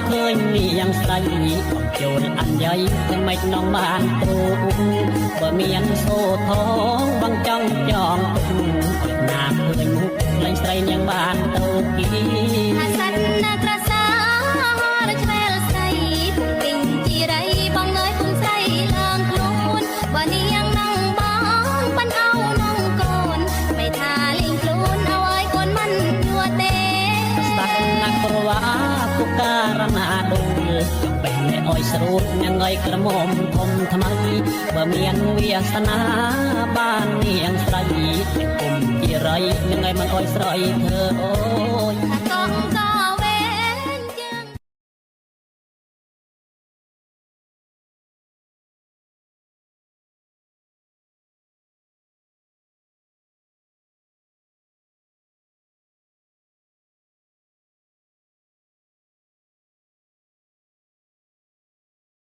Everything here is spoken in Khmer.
ឃើញនាងស្រីបងចូលអញ្ញៃមិនមិននងបានទូបើមានសូថងបងចង់ចងទុកណាឃើញមុខលែងស្រីនាងបានទៅគីអាសិនណាក្រសារឆ្វែលស្រីពេញជីរីបងអើយគុំស្រីឡើងខ្លួនបើនាងនឹងបងបានអោនងកូនไม่ថាលេងខ្លួនឲ្យកូនមិនយួរទេស្ដាប់ណាស់ប្រវាពុការណាដូលចង់បេះអោយស្រួតញ៉ាំងើយក្រមុំធំថ្មីបើមានវាសនាបាននាងស្រីគុំជារីនឹងឲ្យមិនអោយស្រីធ្វើអូយកង